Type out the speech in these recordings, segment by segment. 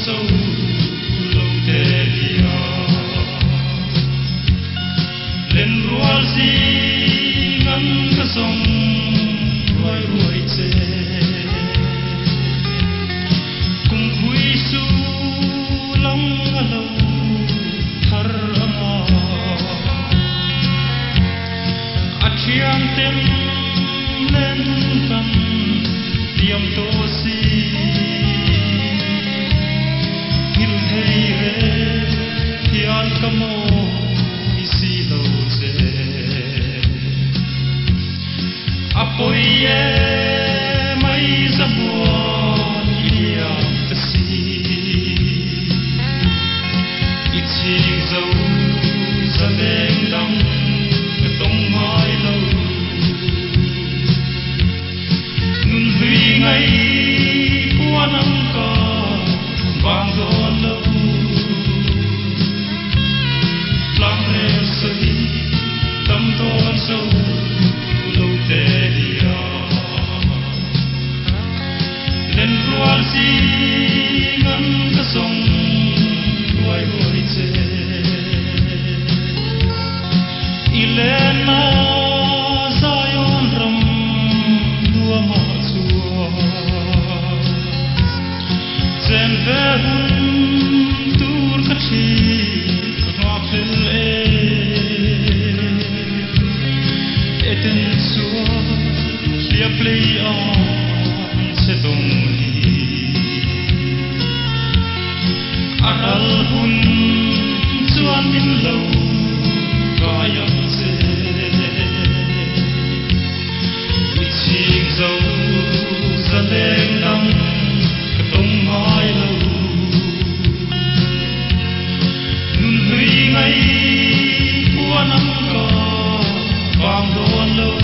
sâu lâu thế dia lên rual si ngân ka sông ruai ruai che cùng vui su long lâu thar anga achiang tem lên tâm tiêm tô si hil hei re hian kamo isi lo che apoi e mai zabuan iam ta si iching zo zaleng dang tong mai lo nun hui ngai quan âm ca vang giòn lâu lang reo sơi tâm tôn sâu lâu tê dia lên rual si ngân ka sông ruai ruai che ilena Zion ram dua ma chua zen ve hun tur ka thi ka ma phel eten sua lia play on se dong hi aral hun chuan min lo ka yam che iching zo zaleng dang ka tong mai lo nun hui ngai quan âm ca vang giòn lâu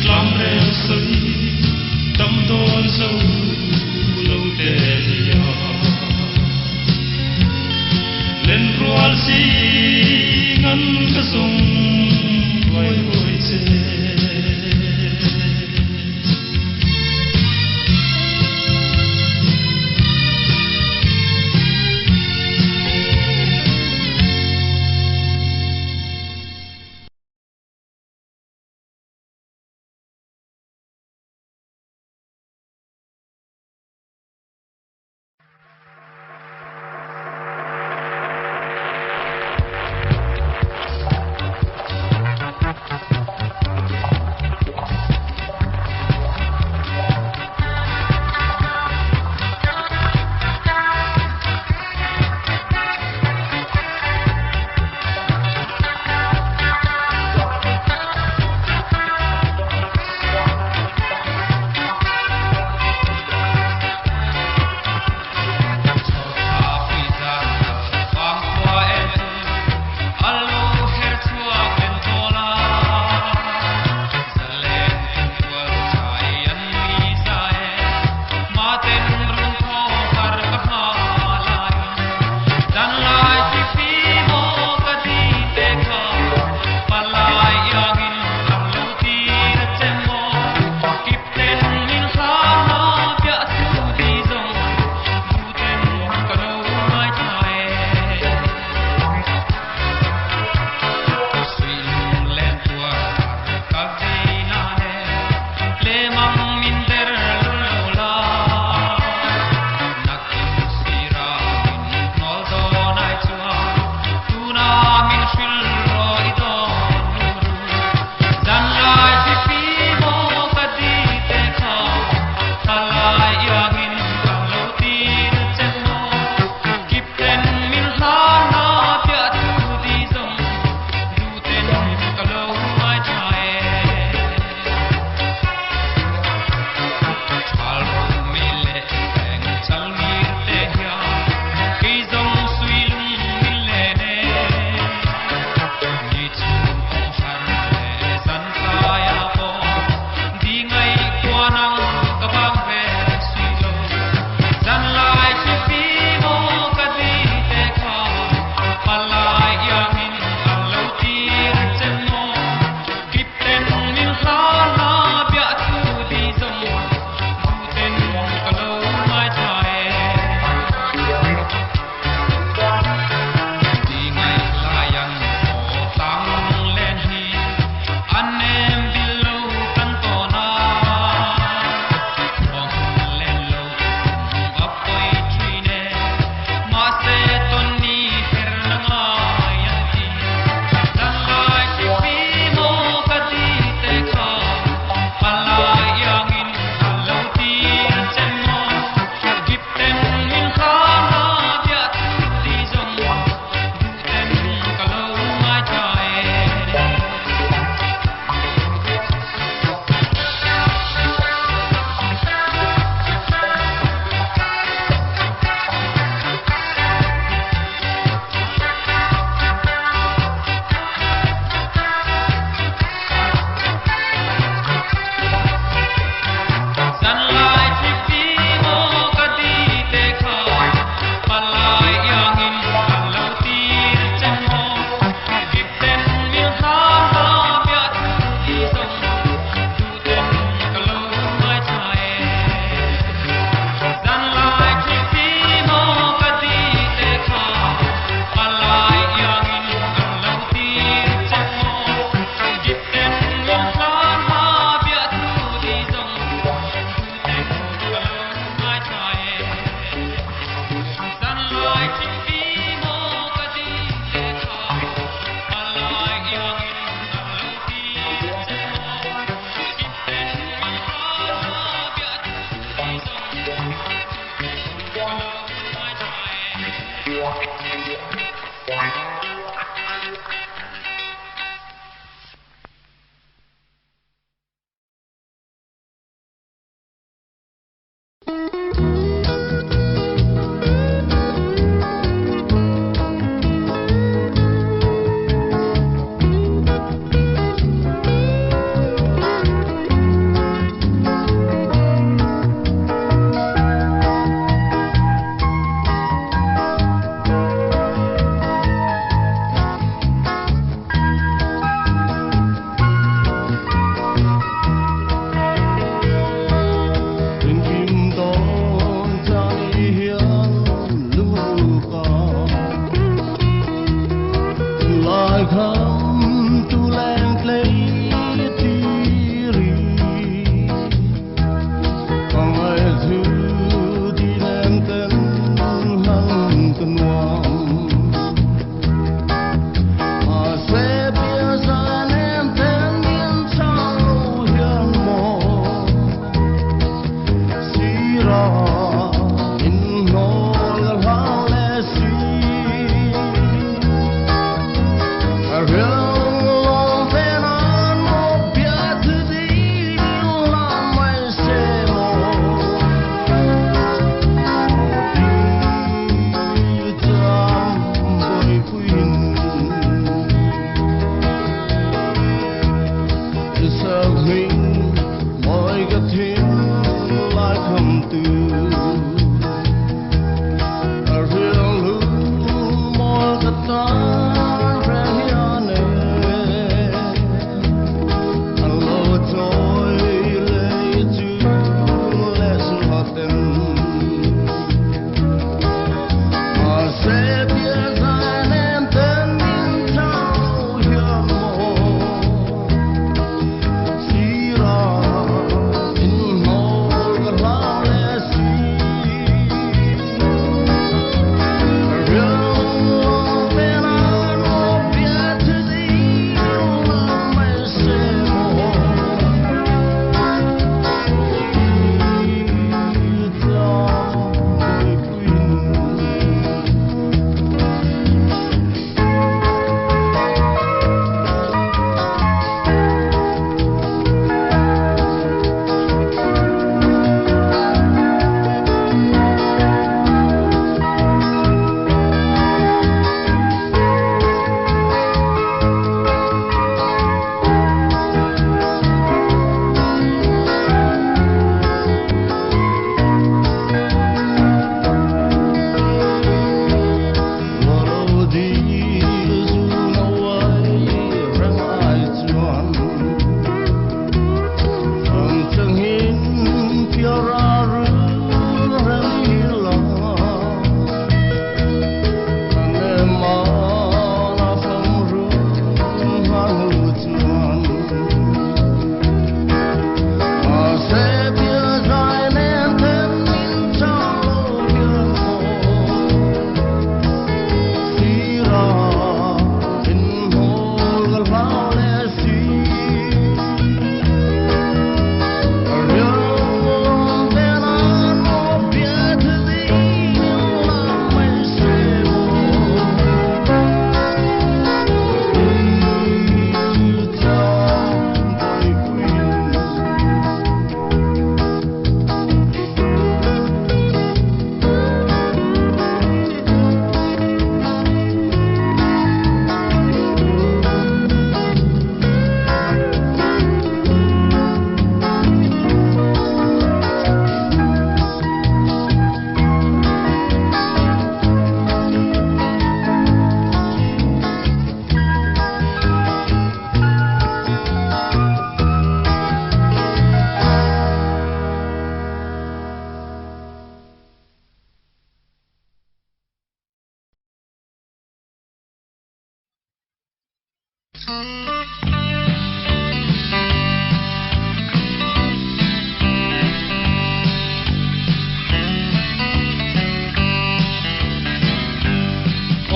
lang reo sơi tâm tôn sâu lâu tê dia lên rual si ngân ka sông ruai ruai che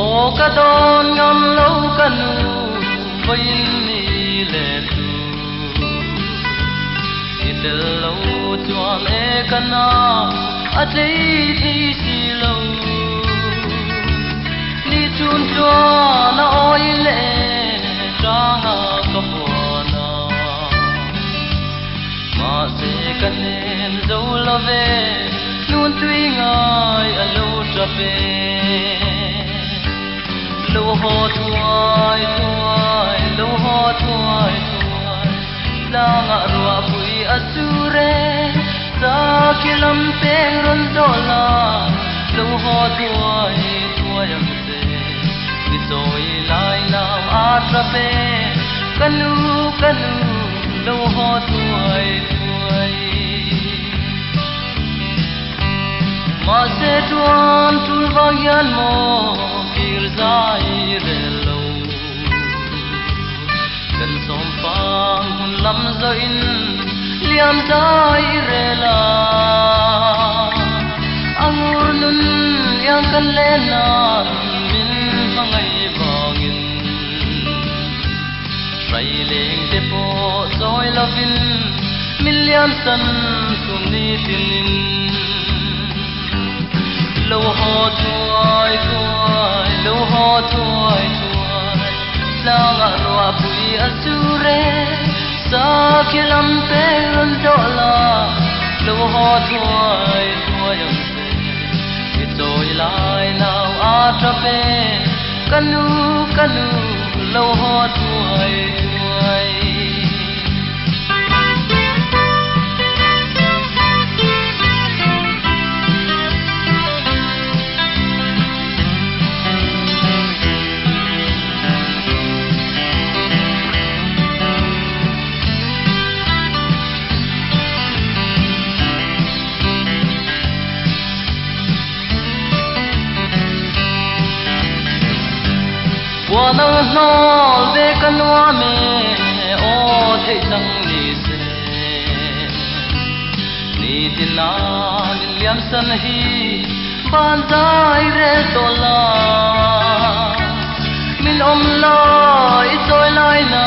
O ka don ngam lo kanu vain ni le tu itel lo chuan e kana a tei thi si lo về luôn tuy ngài ở lâu trở về lâu ho thuai thuai lâu ho thuai thuai la ngã rùa bụi asure sa kilam peng ron dola lâu ho thuai thuai am se đi rồi lại nào atra về kanu kanu lâu ho thuai thuai mà sẽ tuan tul vayan mo kir zai relo kan som pang hun lam zo in liam zai rela angur nun yang kan lena min pangai bangin rai leng te po zoi lovin million san sum ni tinin lâu ho thuai thuai lâu ho thuai thuai la ngã rùa bụi asure sa kilam pe ron dola lâu ho thuai thuai am se ki tôi lại nào atra pe kanu kanu lâu ho thuai thuai qua nắng nol về căn hoa mẹ ô thấy rằng đi xe đi tin na đi liam san hi ban dai re tola min lai trôi lai na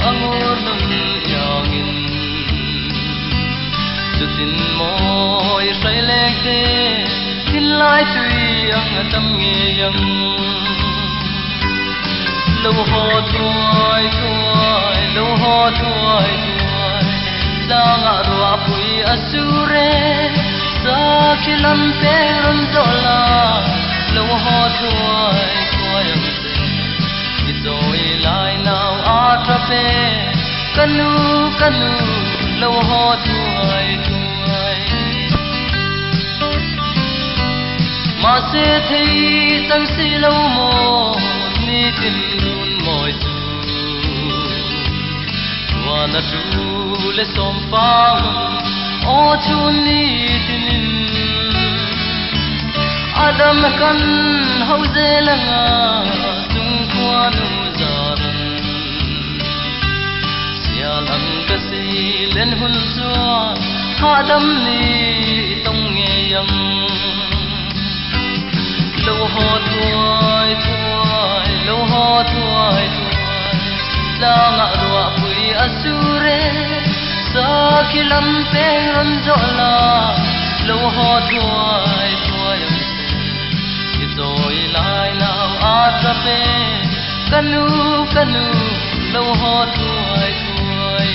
angur nung yangin tu tin moi say lek te tin lai tui ang tam nge yang lâu ho thuai thuai lâu ho thuai thuai la ngã rùa bụi asure sa kilam pe ron dola lâu ho thuai thuai am se ki tôi lại nào atra pe kanu kanu lâu ho thuai thuai mà sẽ thấy tăng si lâu mo ni tin moi tu wana tu le som pang o tu ni tinin adam kan hauze langa tung kwa nu zaran sial ang kasi len hun zuan adam ni tong nge yam lâu ho thuai thuai lâu ho thuai thuai la ngã rùa bụi asure sa kilam pe ron dola lâu ho thuai thuai am se ki tôi lại nào atra pe kanu kanu lâu ho thuai thuai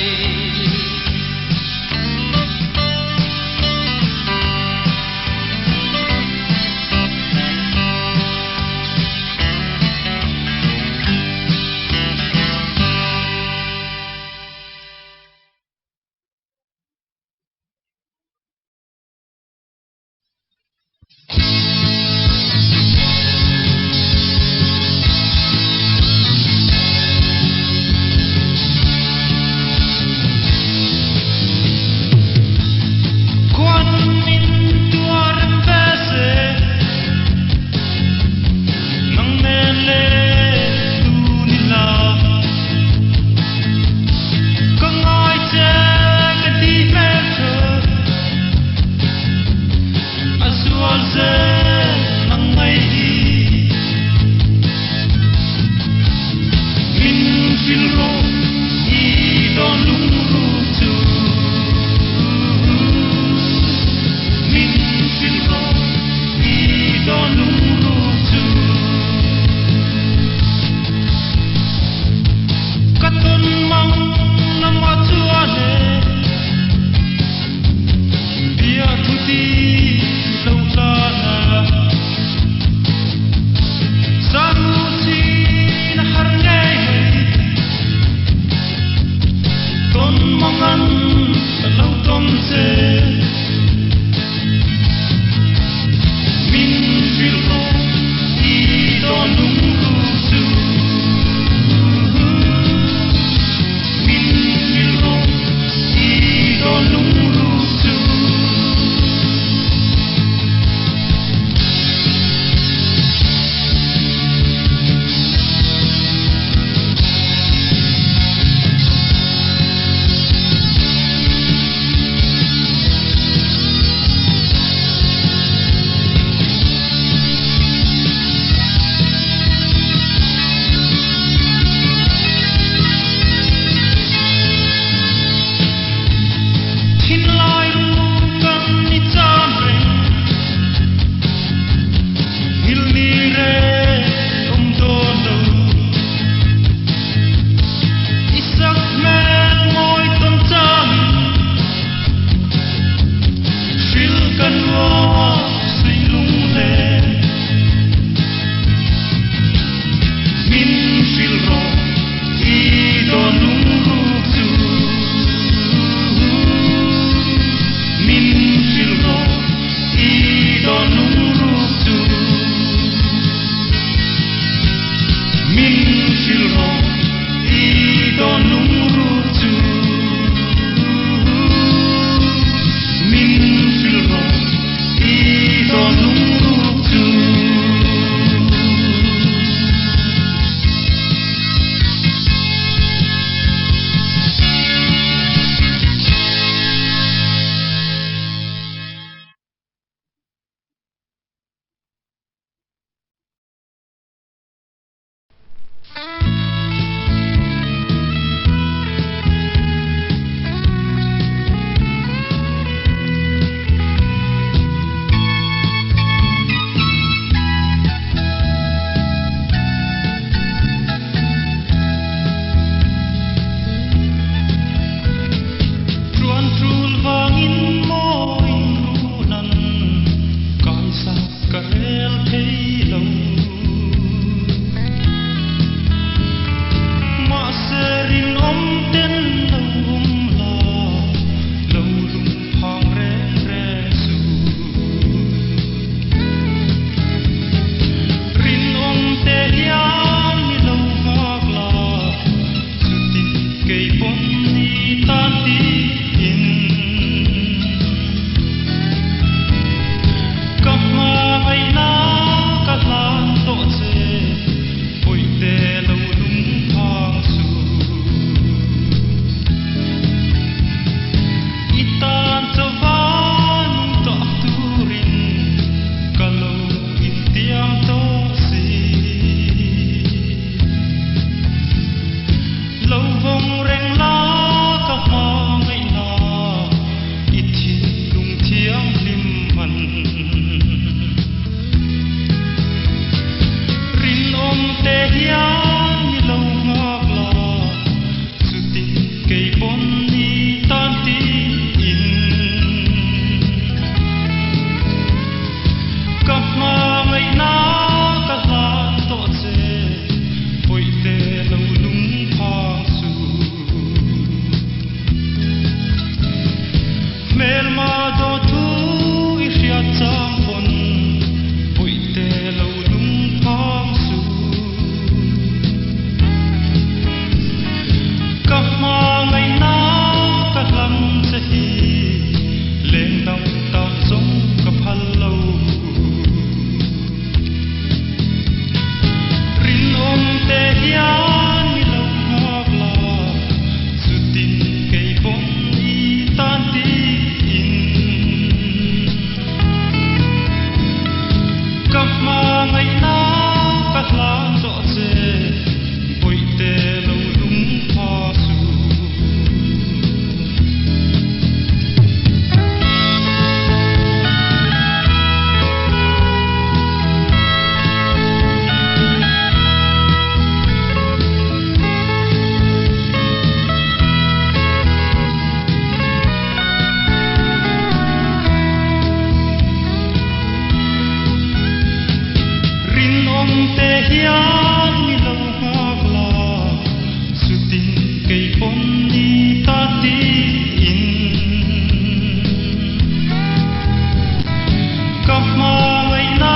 Kap ma ngay na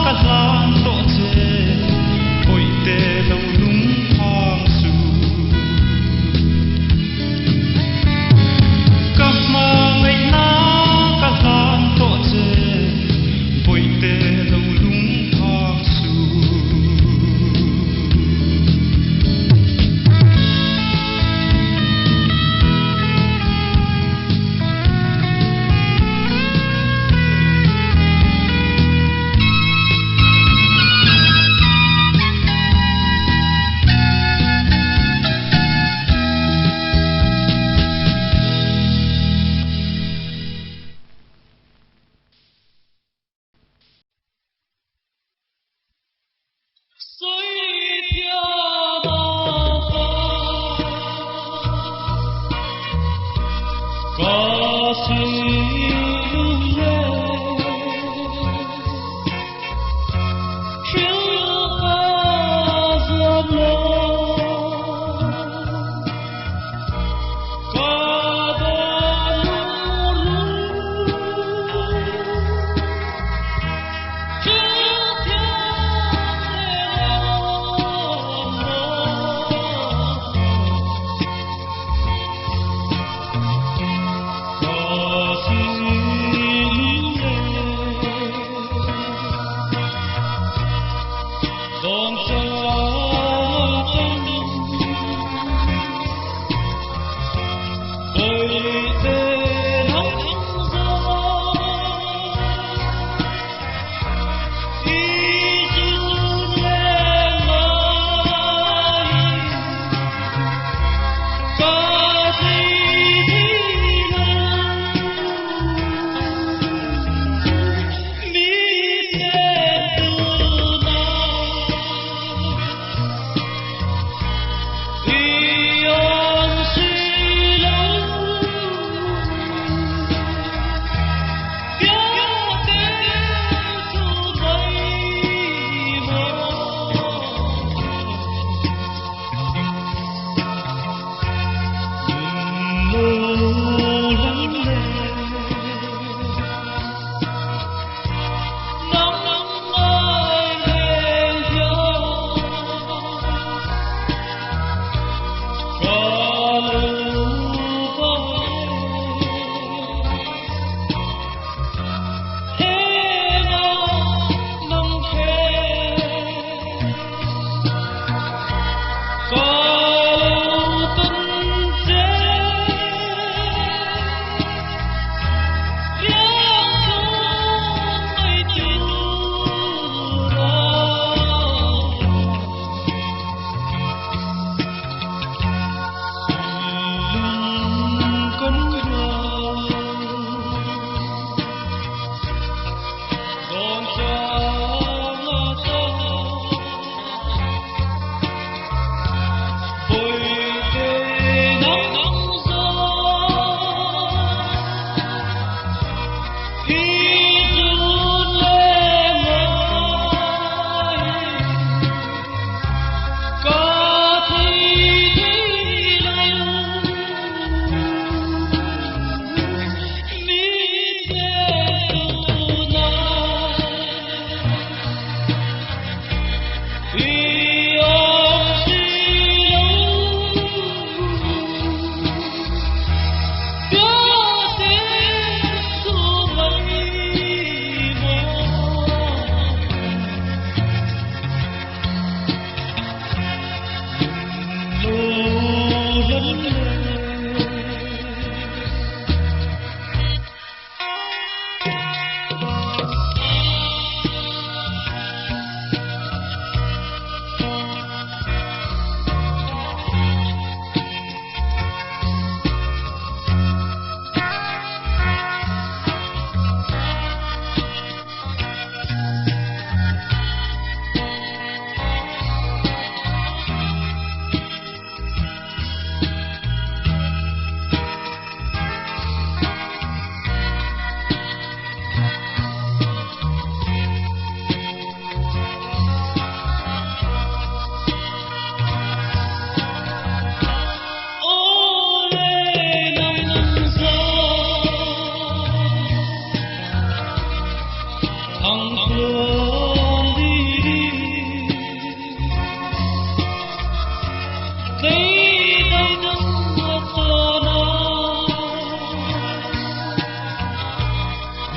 ka lan to che phôi tê lâu lúng thong su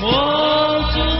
Mùa thu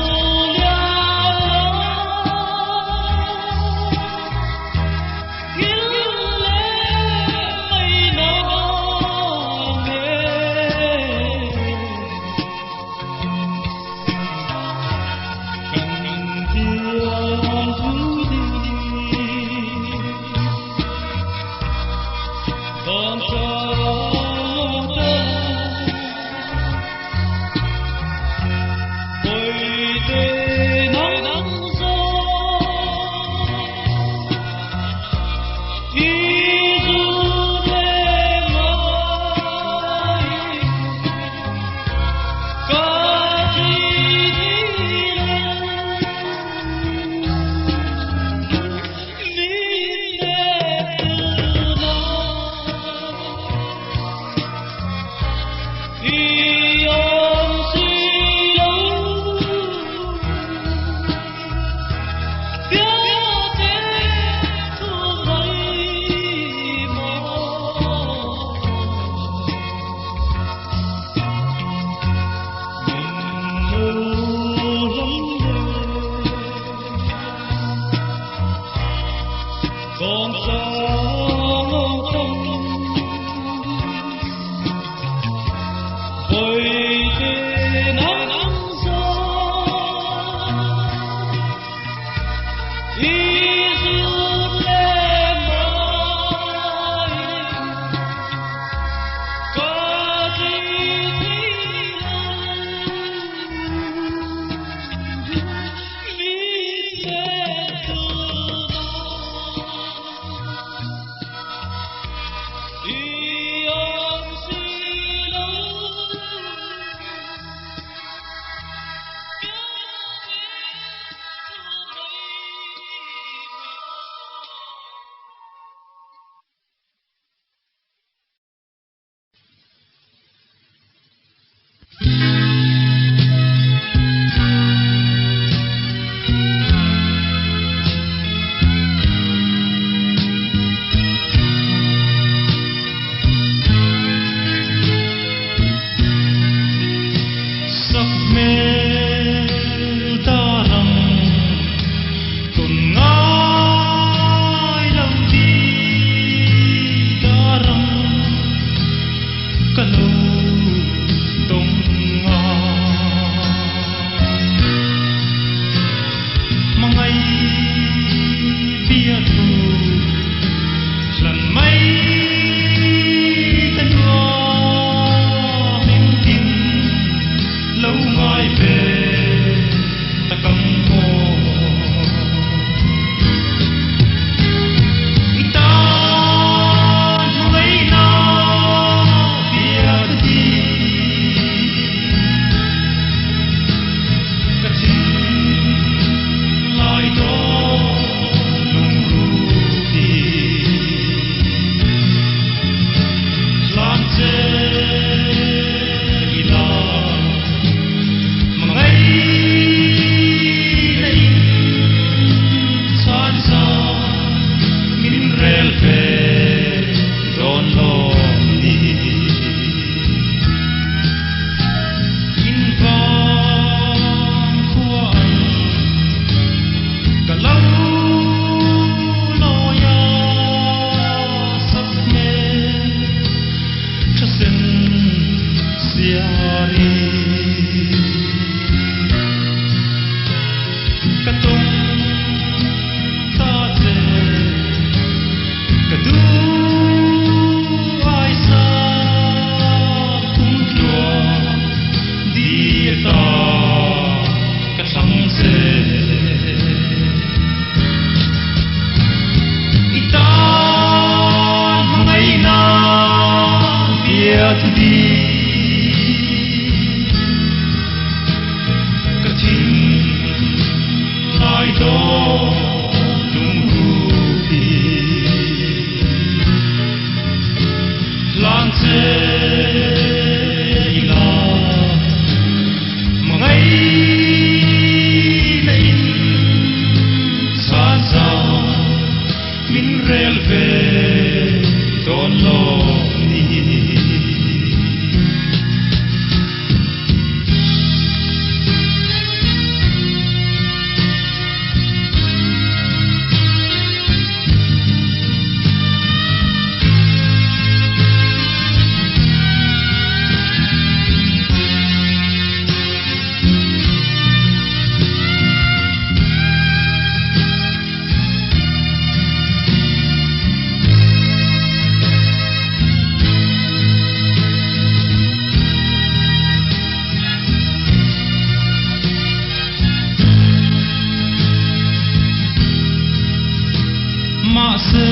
se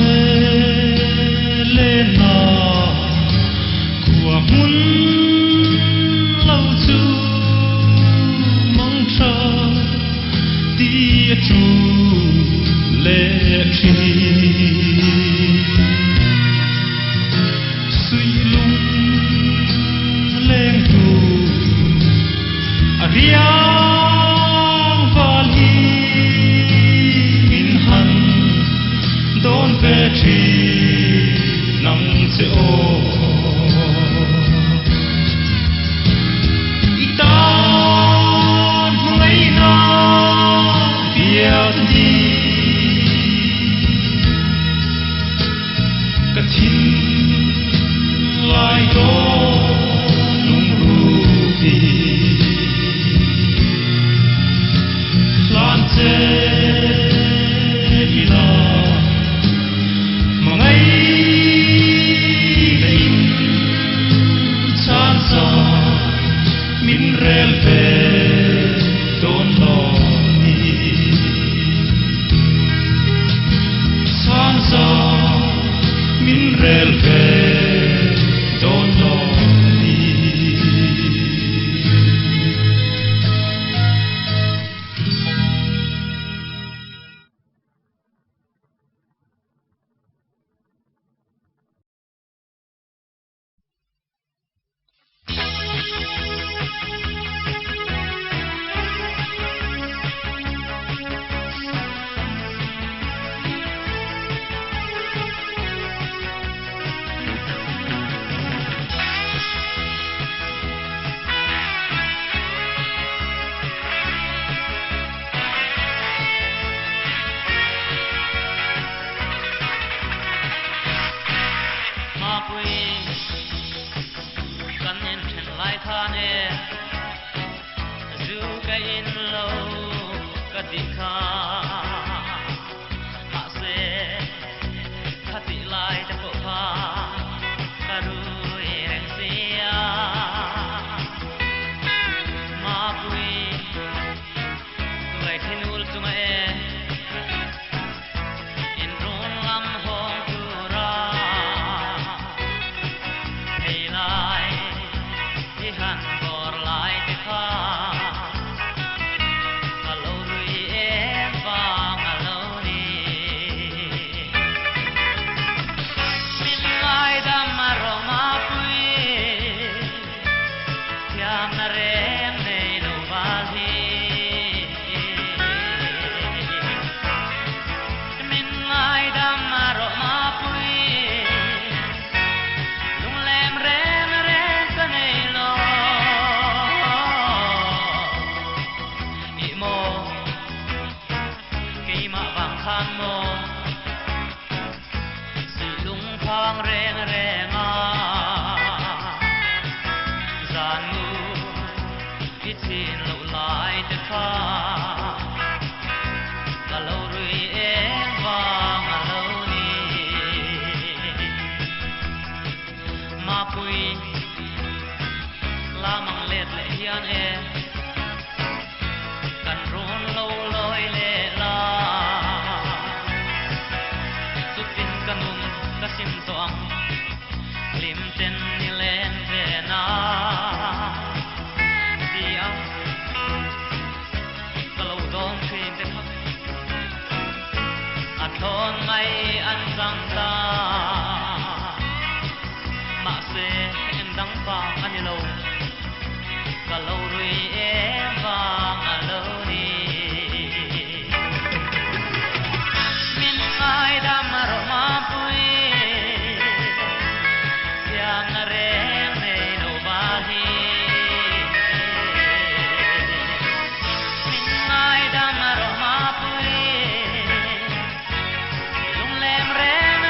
lên nào của muốn lâu chu mong chờ tia chu lệ tri suy lung lên tu riang vali min han don ve tri nang se o itan mai na bia di ka thin lai do lung ru vi lan se ila mangai in chan sa min rel ve don lo ni chan sa min rel ve don lo ni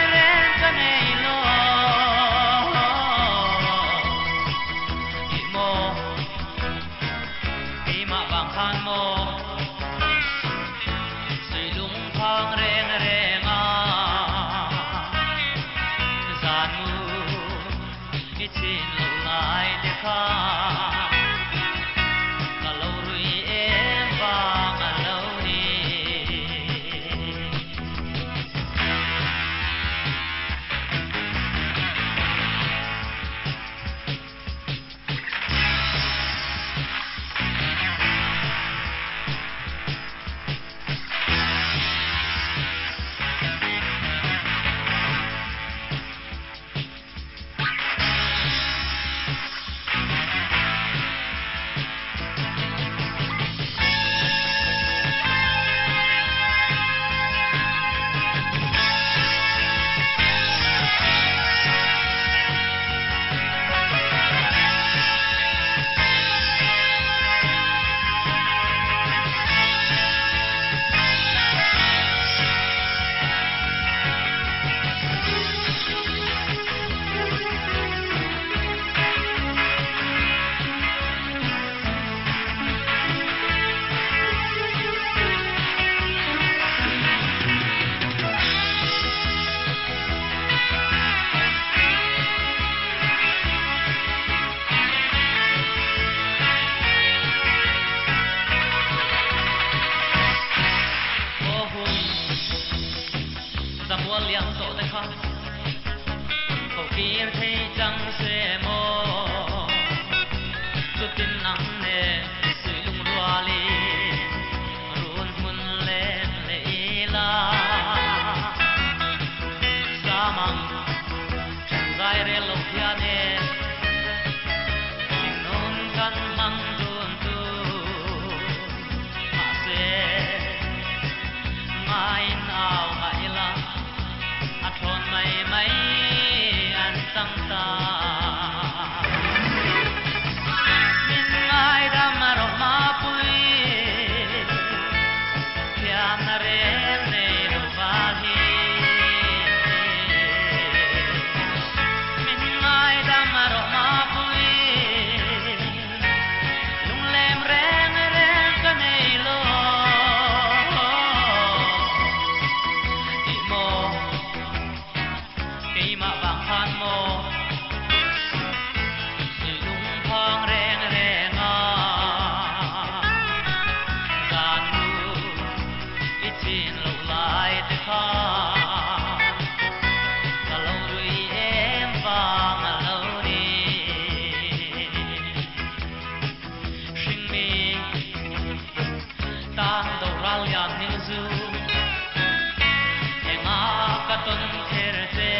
Re tua liang so ta kha ko kir thei chang se mo tu tin nang ne sui lung rua li run hun le le la samang chan gai re lo pia ne sing non kan mang dun tu ma se mai nao mai la a thon mai mai an tang ta min ngai da ma ro ma pui pya na re ne ro va hi min ngai da ma ro ma pui lung lem reng reng ka nei lo ma bang phan mo sui lung phong reng reng a gan nu ít chin lo lai te kha ta lo rui em vang a lo ni sing mi tang do ral yang ning zu enga ka ton kher te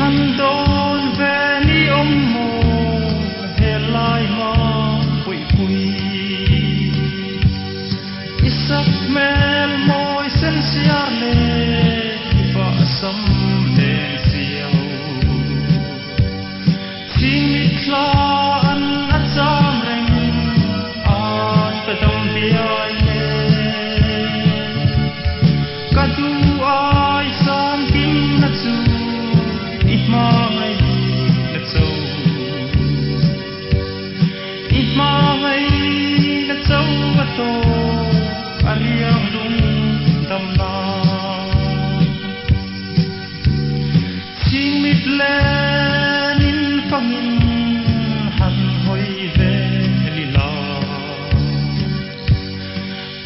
han đón về ni ông mồ hè lai mà quỷ quỷ isak mel môi sen sia le và sâm đèn siêu xin mít la an at sam reng an ta dam biai le kadu ai sam kim na chu ít mà ngày na châu ít mà ngày na châu và tô ariang lung dam na xin mít lên in phăng han hoi về lila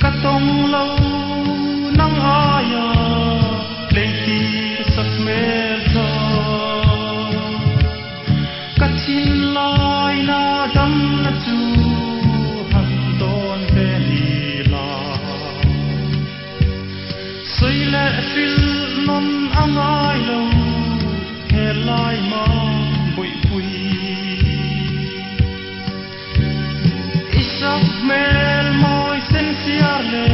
cắt tông lâu nắng aya lên tir sắc mel tho cắt chín lai na dam na chu han ton về lila soi lệ phil non angai lâu hè lai mà bụi quỳ isak mel môi sen sia le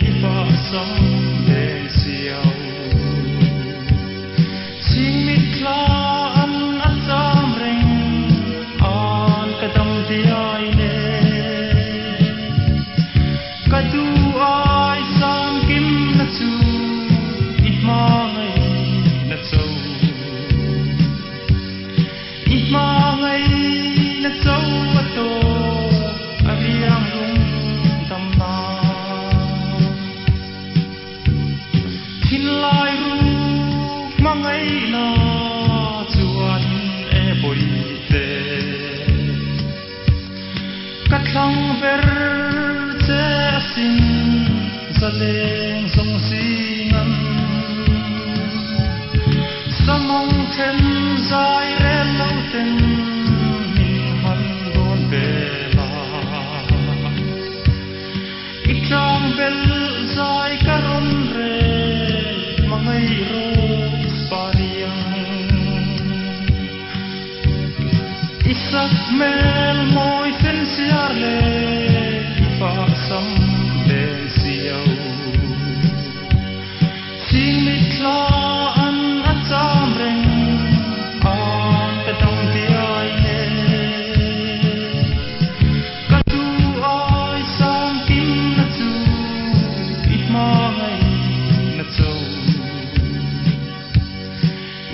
ipa sam đèn siêu xin mít la an at sam reng an kadam diai le kadu ai sam kim na chu ít mà ngày na châu ít mà ngày na châu wa to ariang lung tam na thin lai ru ma ngày na chuan e boi te kat lang ver che sin zaleng song singan samong then zai re lo ten min han don bela ikang bel zai karon re mangai ro pariang isak mel moi sen sia le ipa sam đèn siêu xin mít la an at sam reng an ta dam biai le kadu ai sam kim na chu ít mà ngày na châu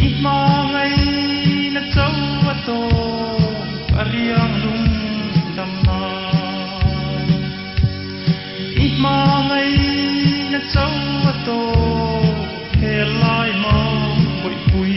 ít mà ngày na châu wa to ariang lung dam na ít mà ngày na châu wa to hè lai mà bụi quỳ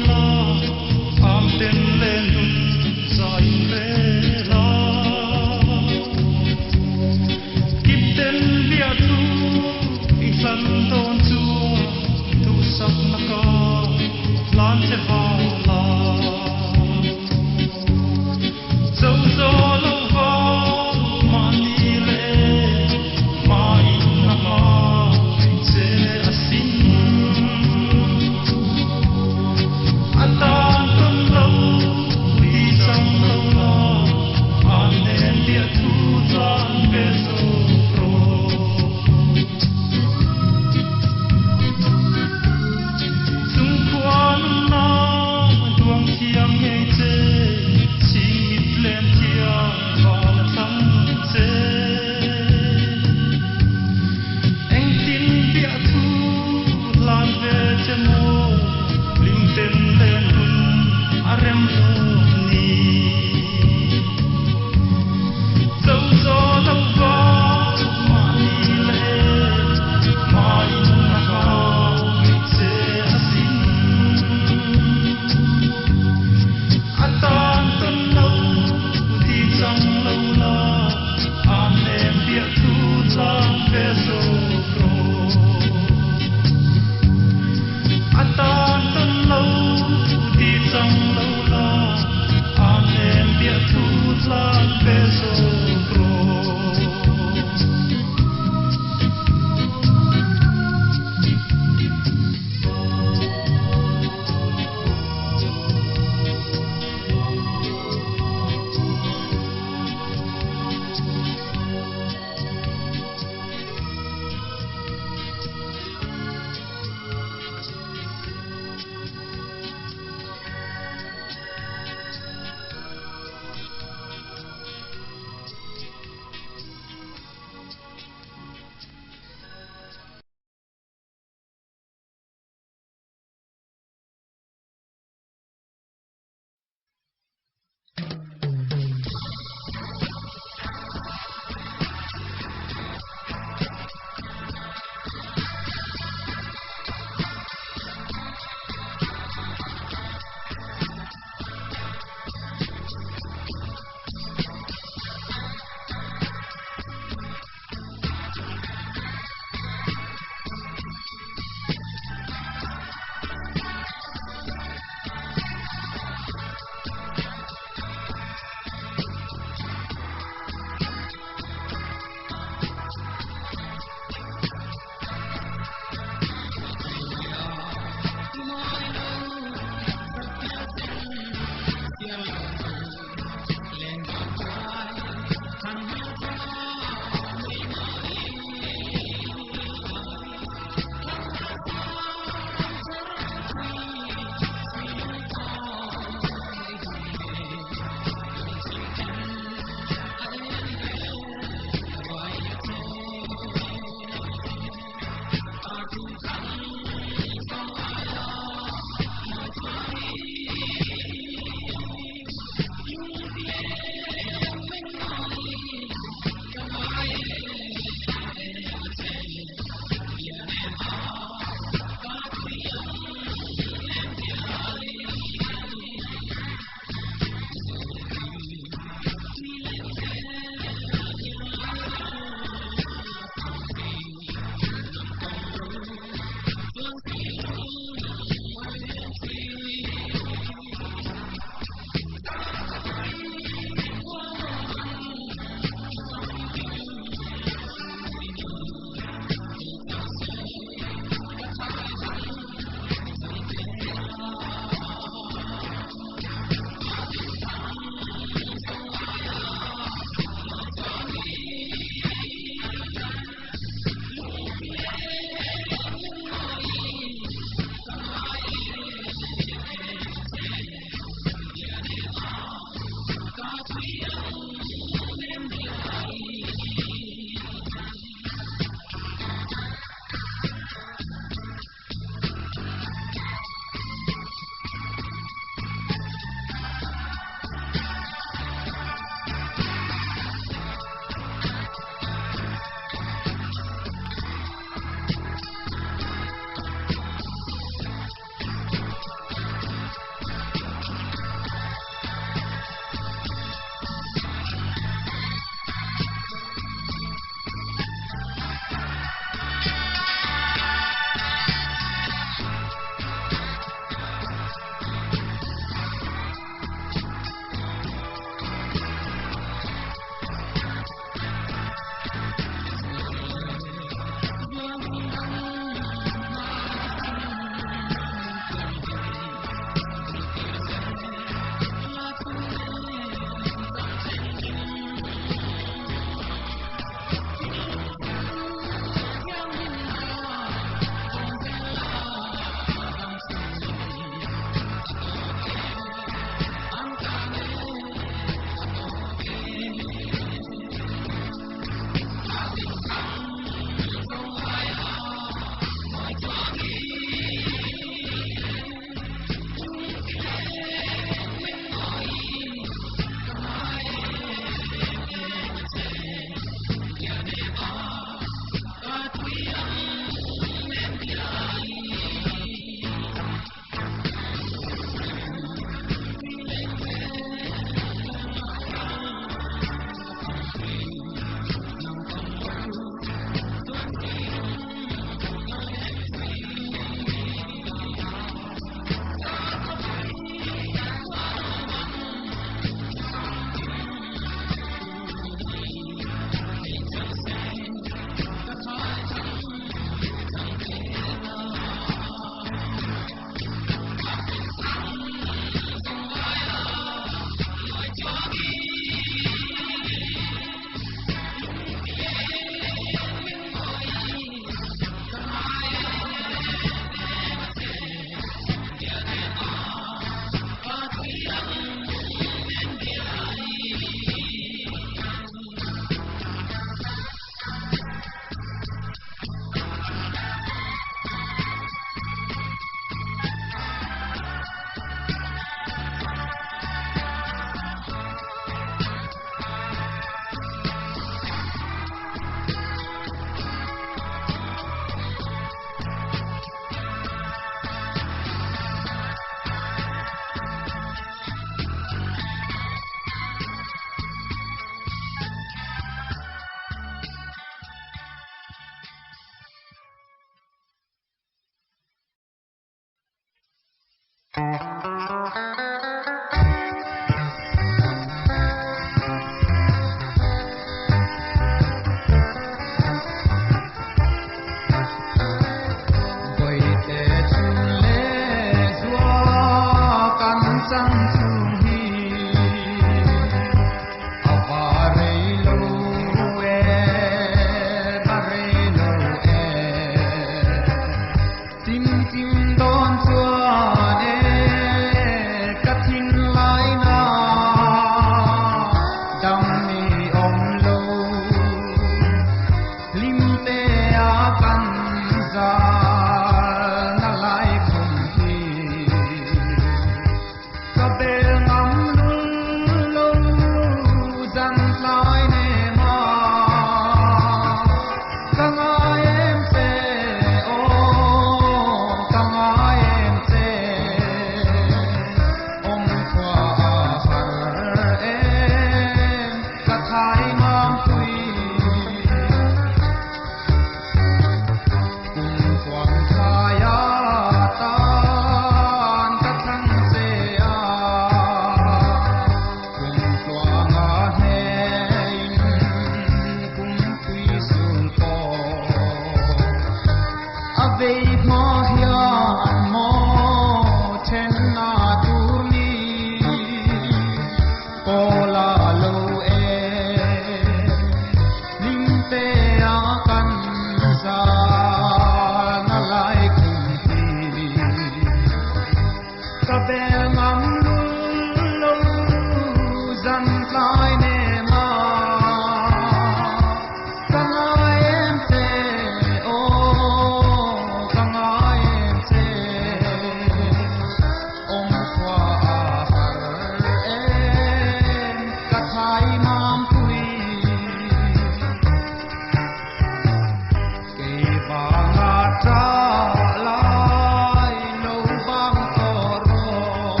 Trả lại lâu vang tỏ rõ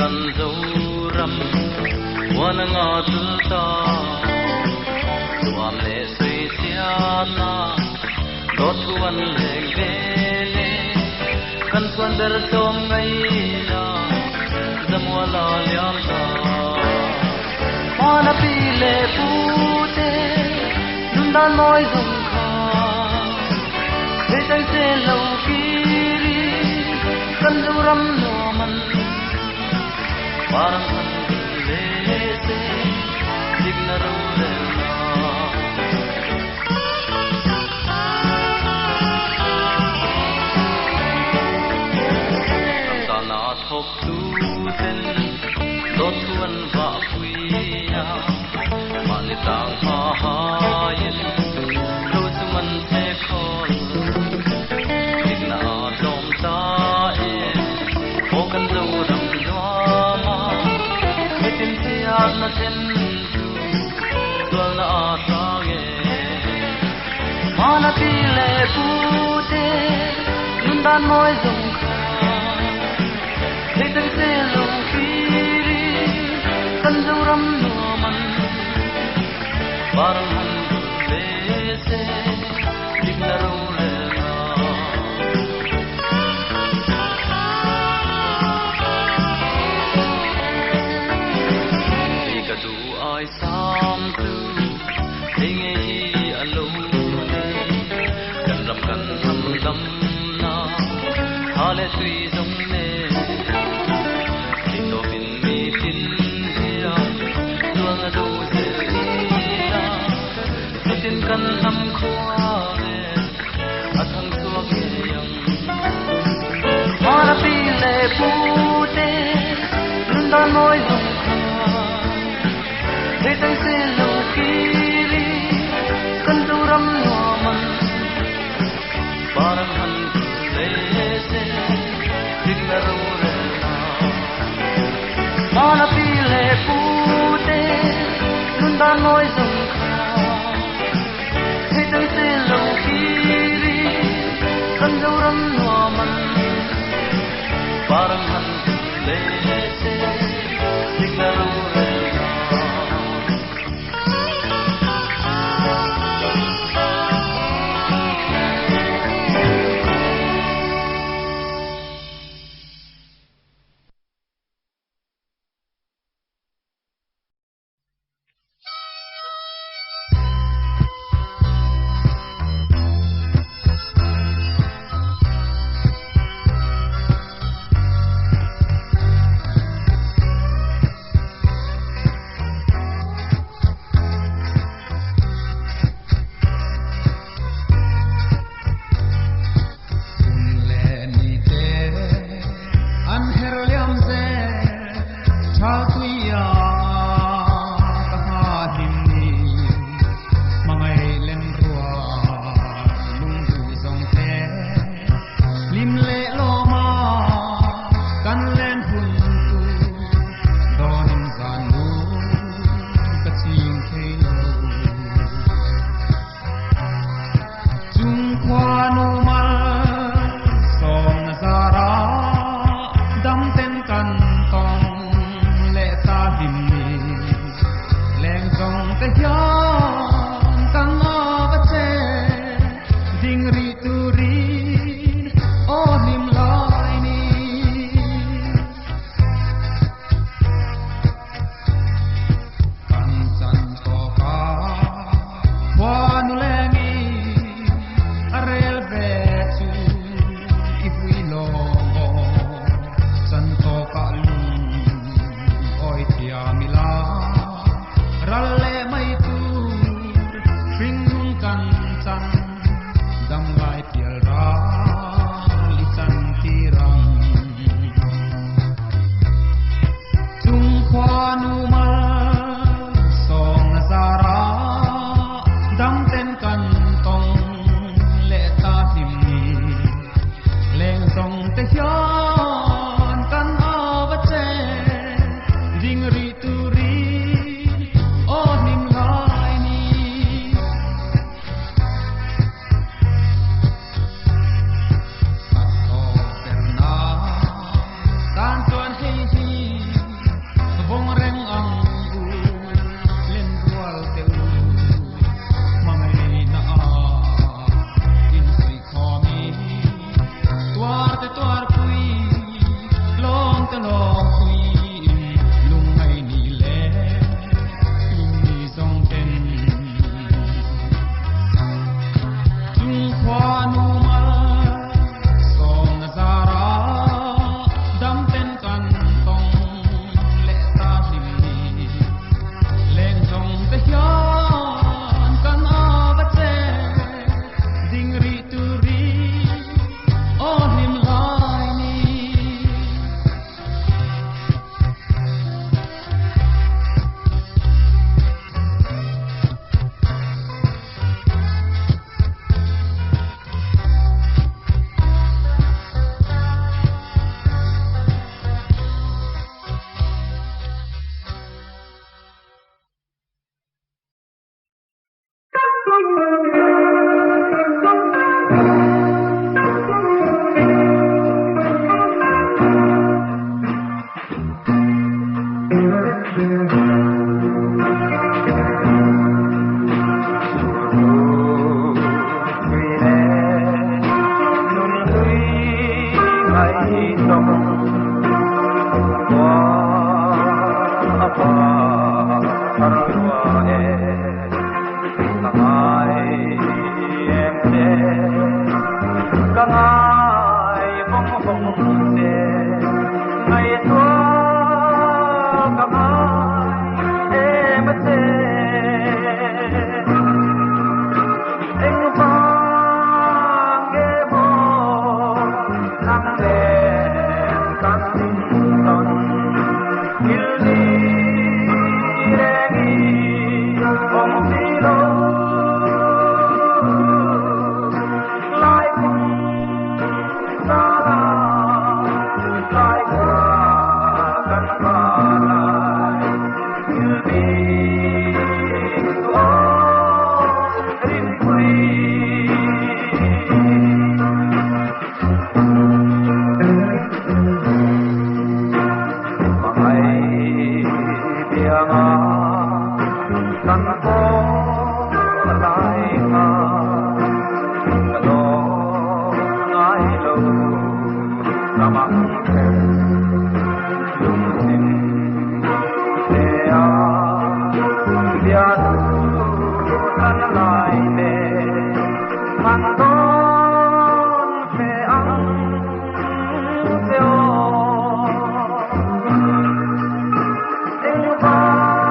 kan dâu ram wan nga tu ta tuam le suy sia na do tuan le ve le kan tuan ber tom ngai na zamwala liam ta mana pi le pu te nun dan noi zum kha thế tay se lâu kiri kan dâu ram no man parang han le se digna ro le na ta na thok tu ten do tuan va pui ya ma le tang ha ha yin lo tu man se khol digna dom ta e o kan dâu ram na ten tu tual na asange mana pi le pu te nun dan moi zum kha le tan se lo kiri kan dâu ram no man parang han le se digna ro le na du ai sam tu ding hi alo ne kan ram kan ham dam na hale tui zong ne tin do bin mi tin dia tuang do se na tin kan ham khwa ne athang suak ye yang mara pi le pu te nun da noi zong thế tay se lâu kiri kan dâu ram no man parang han le se digna ro re na mana pi le pu te nun da noi zum kha thế tay se lâu kiri kan dâu ram no man parang han le se digna ro re Bye.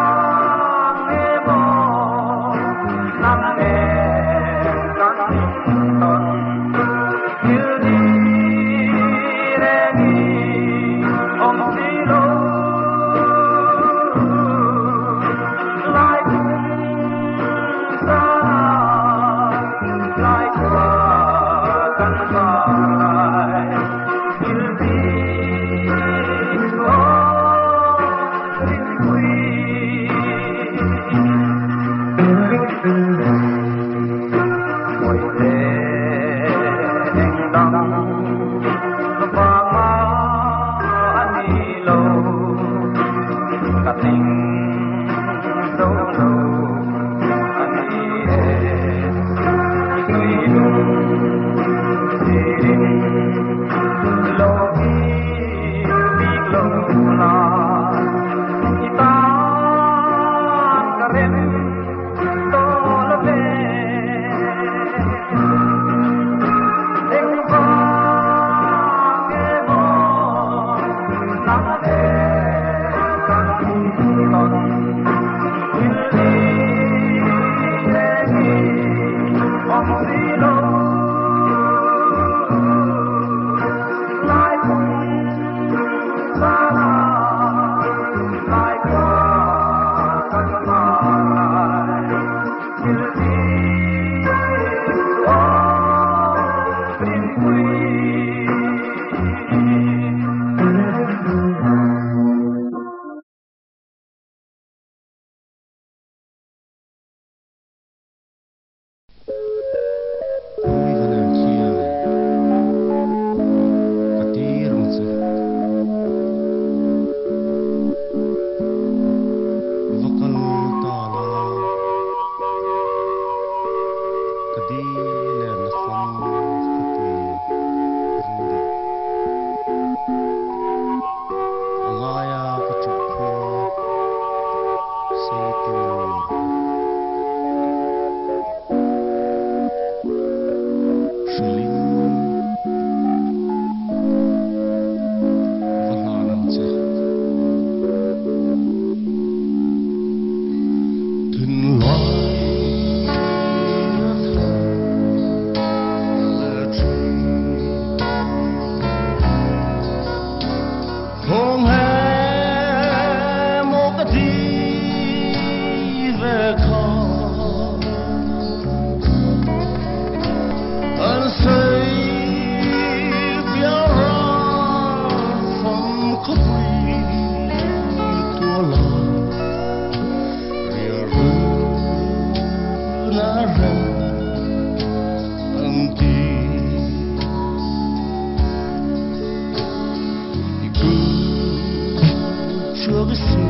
chúa cái sự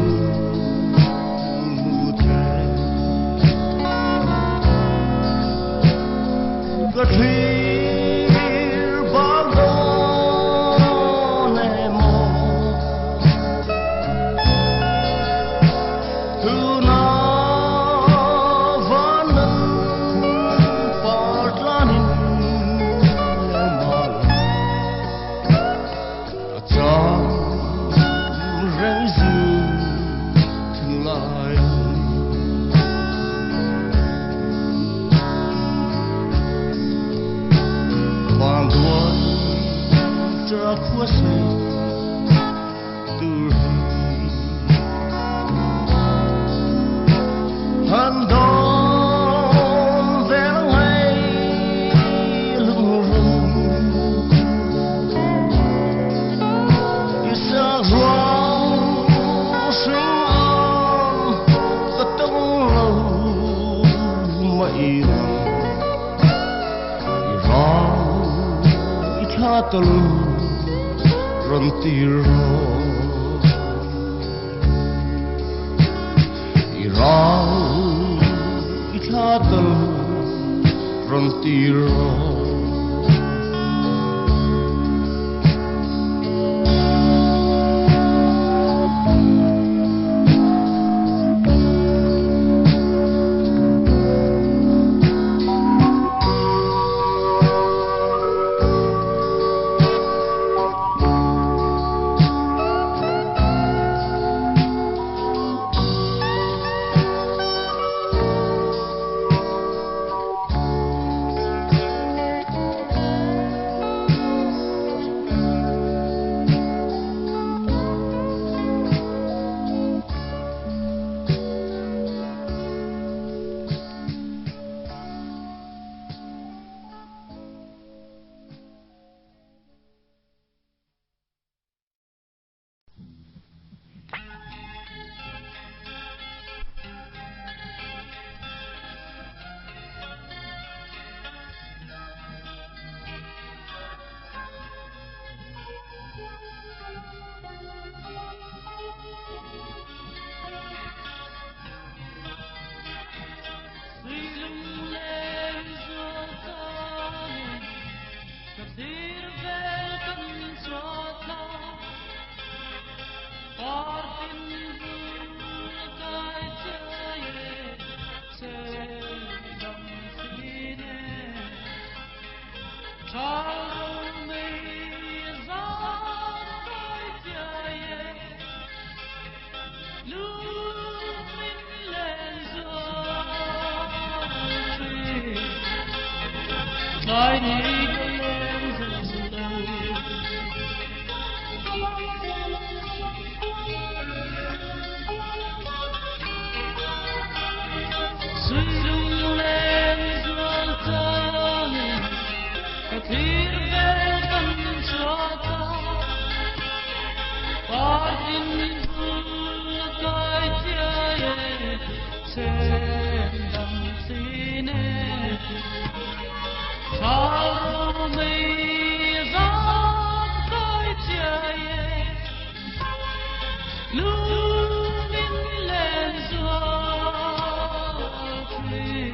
có thủy bao lâu này mò từ nào vẫn bỏ ra nín mà cho răng dư thương lại bằng đuôi cho khua say từ hắn đón vẽ ngay lưng rừng như xa ruộng sinh ôm có tông lâu mây Hatal rantiro Irau hatal rantiro I need the lenses alone. Sweet lens voltane, katir velkan chata, partin kai tiaye, sendam sine. How may God guide you? Lumin lens of tree,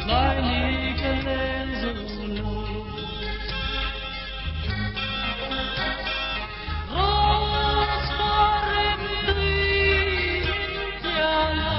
like a lens of love. Rose for every Indiana.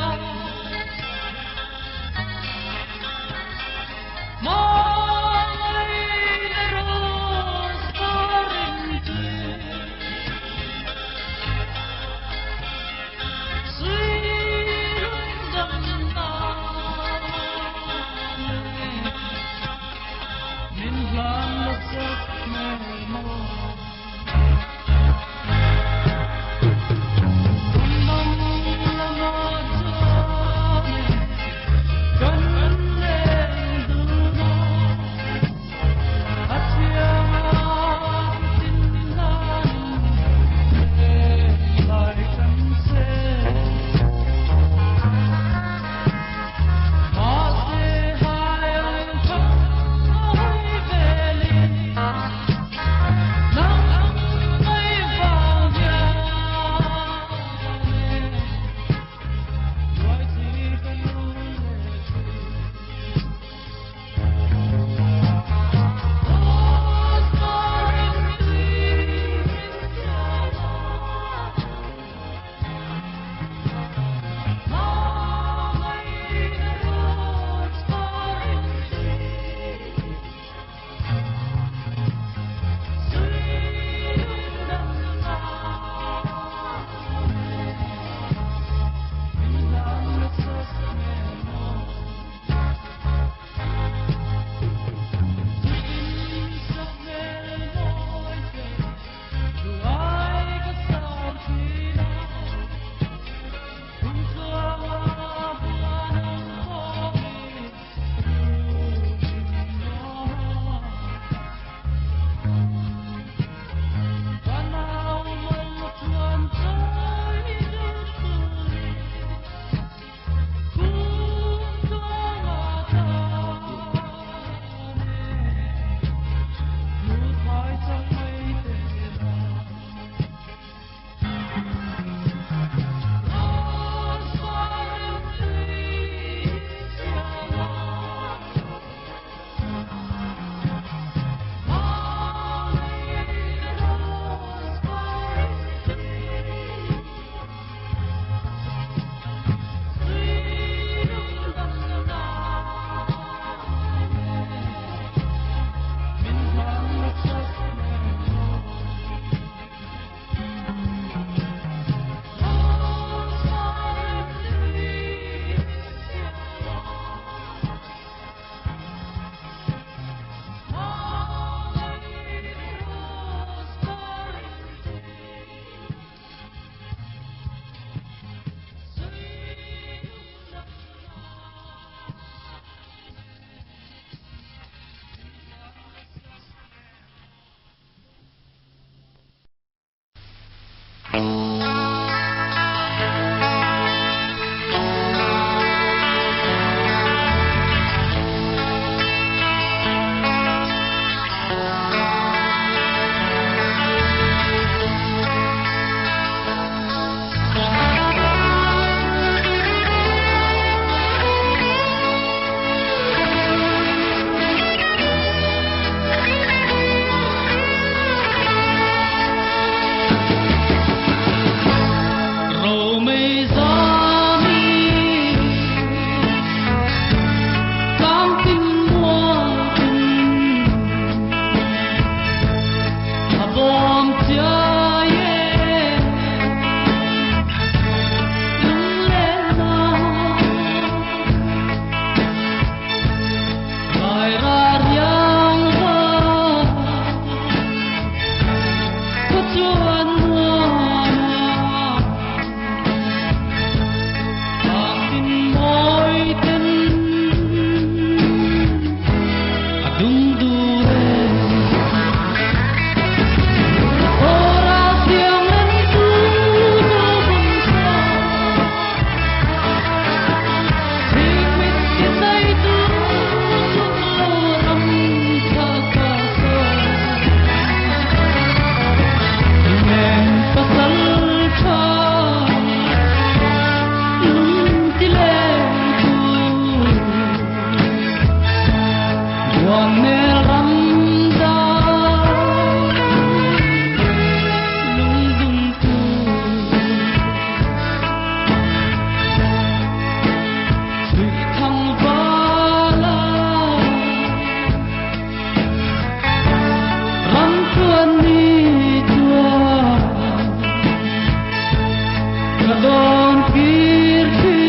Don Kirti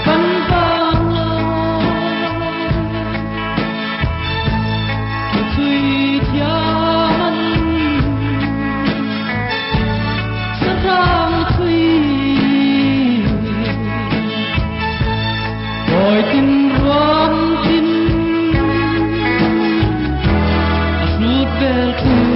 Kan Bangla Tui Tiaman Sarang Tui Oi Tin Rom Tin Asnut Bel Tui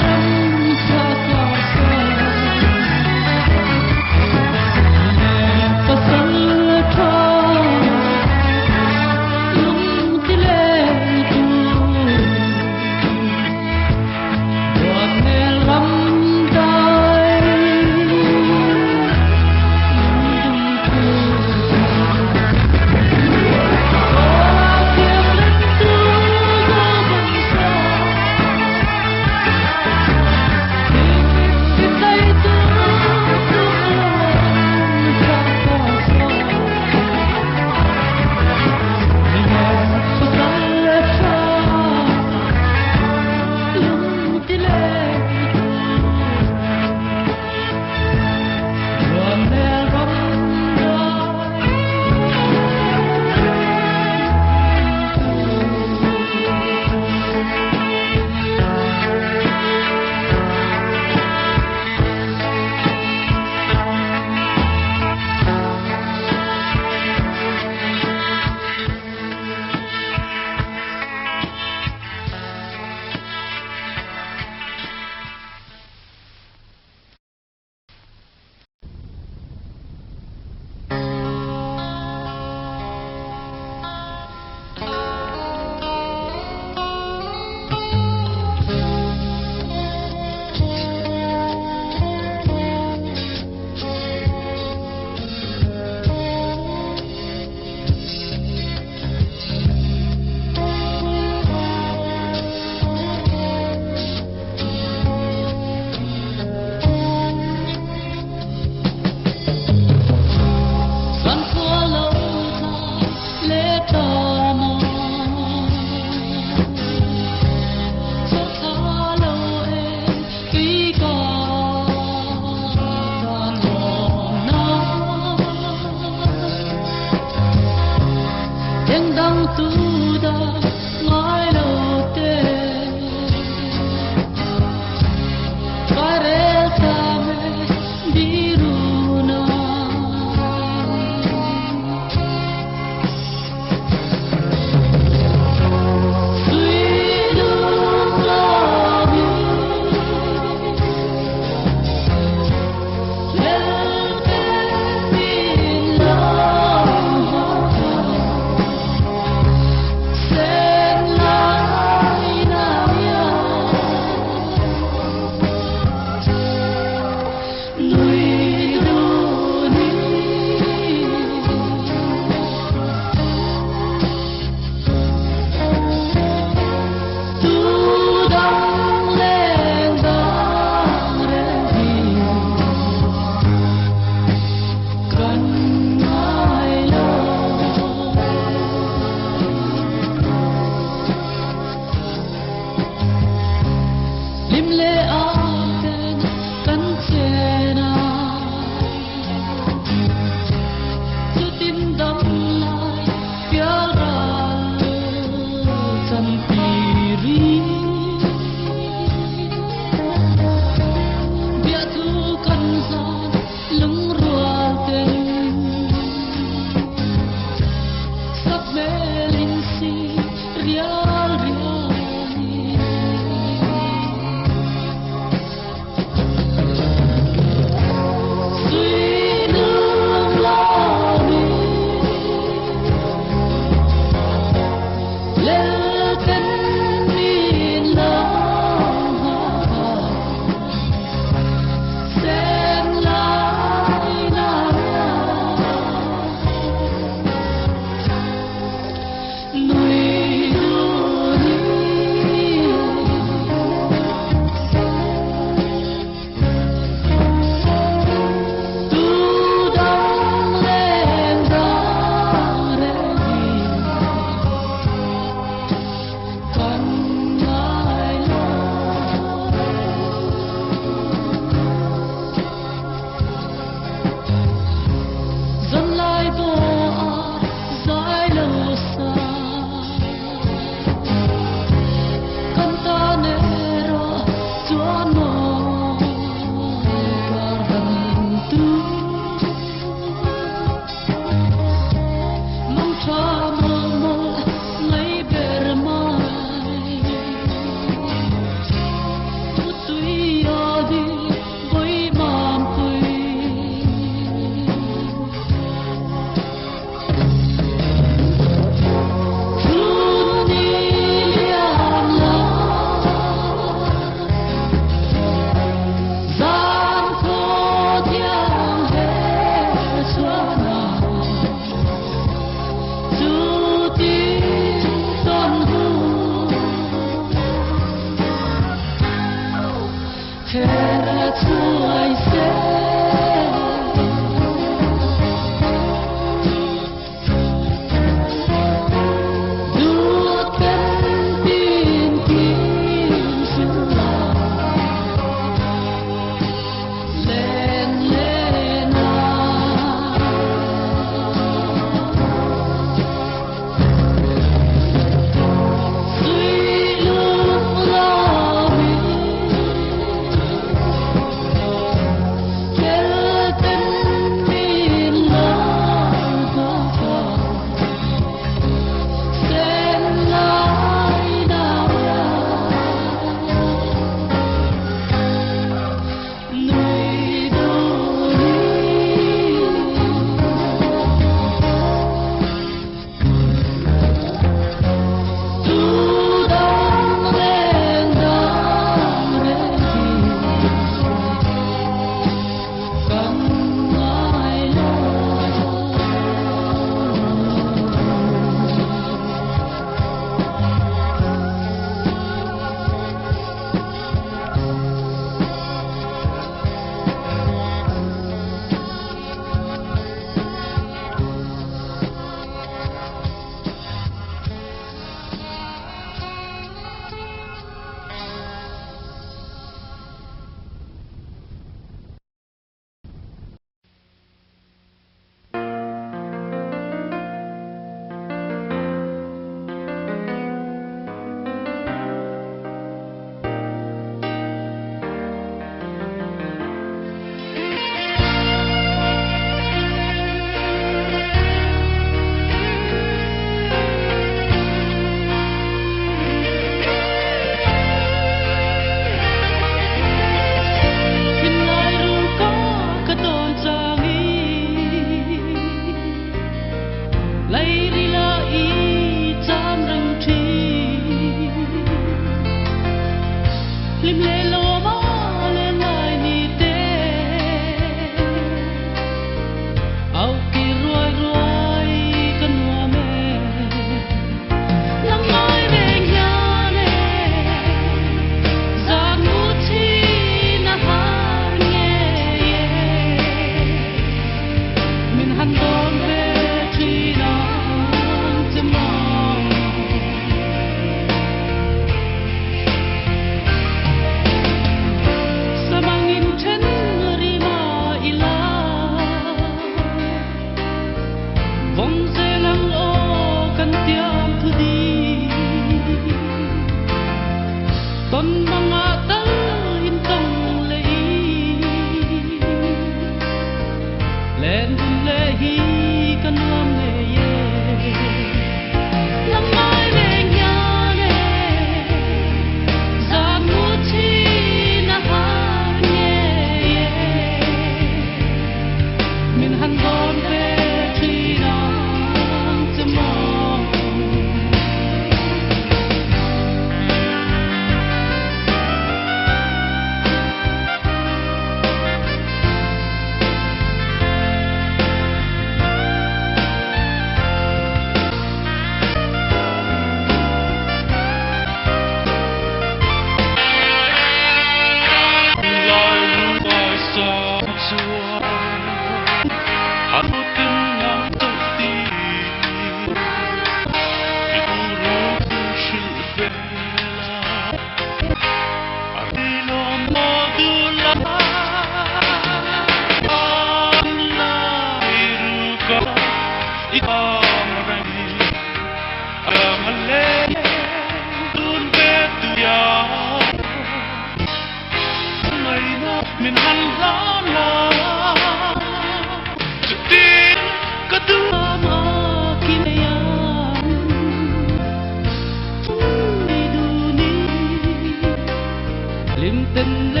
tình